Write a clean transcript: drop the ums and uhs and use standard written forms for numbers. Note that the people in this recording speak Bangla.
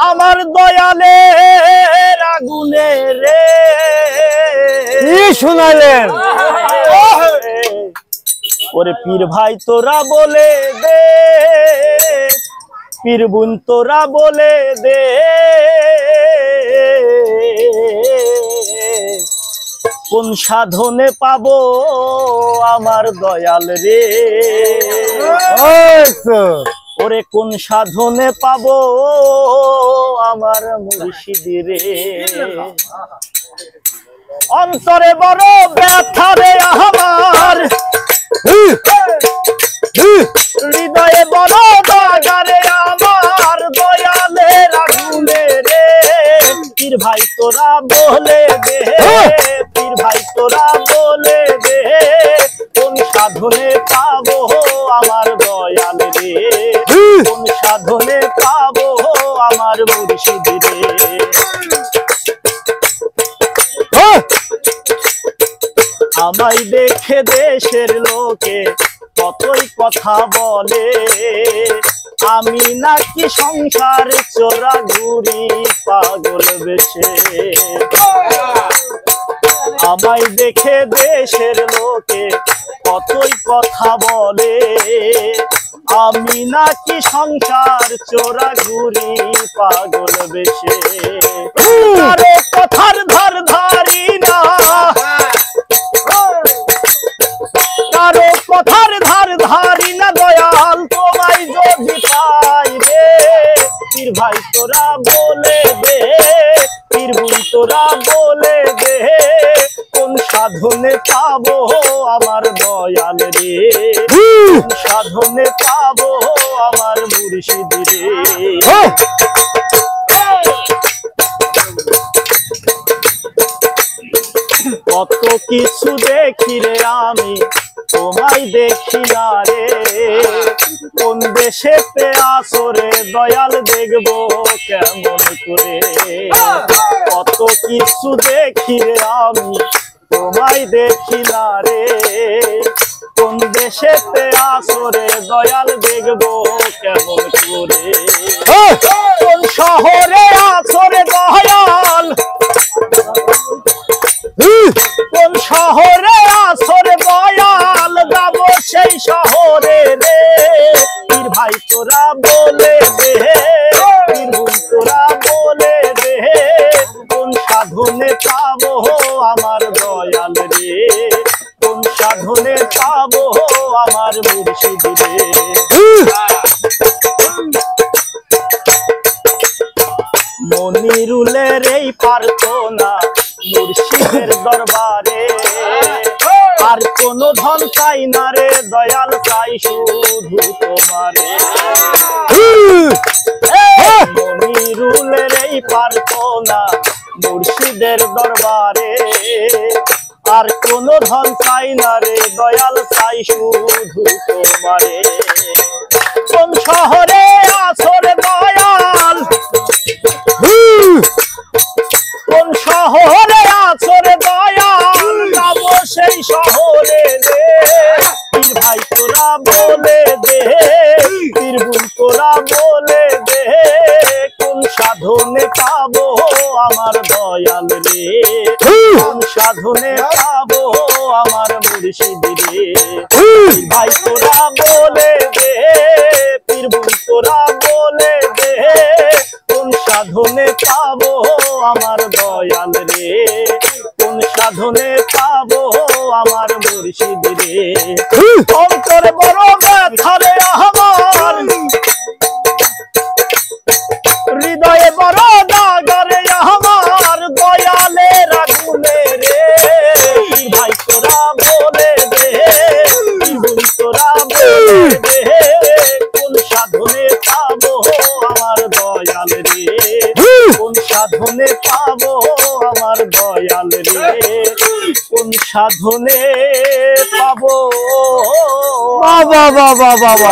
আমার দয়ালের আগুনে রে শোনালেন ওরে পীর ভাই তোরা বলে দে, পীর বোন তোরা বলে দে, কোন সাধনে পাবো আমার দয়াল রে। ওরে কোন সাধনে পাবো আমার মুর্শিদ রে। অন্তরে বড় ব্যথা রে আমার, হৃদয়ে বড় দাগা রে আমার, দয়ালের আগুনে রে। পীর ভাই তোরা বলে দে, পীর ভাই তোরা বলে দে, কোন সাধনে পাবো আমার দয়াল রে, কোন সাধনে পাবো আমার মুর্শিদ রে। আমায় দেখে দেশের লোকে কতই কথা বলে, আমি নাকি সংসার চোরা ঘুরি পাগল বেশে। আমায় দেখে দেশের লোকে কতই কথা বলে, আমি নাকি সংসার চোরা ঘুরি পাগল বেশে। আরে কথার ধার ধারি না, কারো কথার ধার ধারি না দয়াল, তোমায় যদি পাই রে। পীর ভাই তোরা বলে দে, পীর বোন তোরা বলে দে, কোন সাধনে পাবো আমার দয়াল রে, কোন সাধনে পাবো আমার মুর্শিদ রে। কত কিছু দেখি রে আমি, তোমায় দেখি না রে। কোন দেশেতে আসো রে দয়াল, দেখবো কেমন করে। কত কিছু দেখি রে আমি, তোমায় দেখি না রে। কোন দেশেতে আসো রে দয়াল, দেখবো কেমন করে। কোন শহরে আসো রে দয়াল, কোন শহরে আসরে দয়াল, যাব সেই শহরে রে। পীর ভাই তোরা বলে দে, পীর বোন তোরা বলে দে, কোন সাধনে পাবো আমার দয়াল রে, কোন সাধনে পাবো আমার মুর্শিদ রে। মনিরুলের এই প্রার্থনা মুর্শিদের দরবারে, আর কোন ধন চাই না রে দয়াল, চাই শুধু তোমারে। মনিরুলের এই প্রার্থনা মুর্শিদের দরবারে, আর কোন ধন চাই না রে দয়াল, চাই শুধু তোমারে। কোন শহরে আসো রে দয়াল, কোন শহরে আছো রে দয়াল, যাব সেই শহরে রে। পীর ভাই তোরা বলে দে, পীর বোন তোরা বলে দে, কোন সাধনে পাবো আমার দয়াল রে, কোন সাধনে পাবো আমার মুর্শিদ রে। পীর ভাই তোরা বলে দে, পীর বোন তোরা বলে দে, কোন সাধনে পাবো আমার দয়াল রে, কোন সাধনে পাবো আমার মুর্শিদ রে। অন্তরে বড় ব্যথা রে আমার, হৃদয়ে বড় দাগা রে আমার, দয়ালের আগুনে রে। পীর ভাই তোরা বলে দে, পীর বোন তোরা বলে দে, কোন সাধনে পাবো আমার দয়াল রে, কোন সাধনে পাবো আমার দয়াল রে, কোন সাধনে পাবো বাবা বাবা বাবা।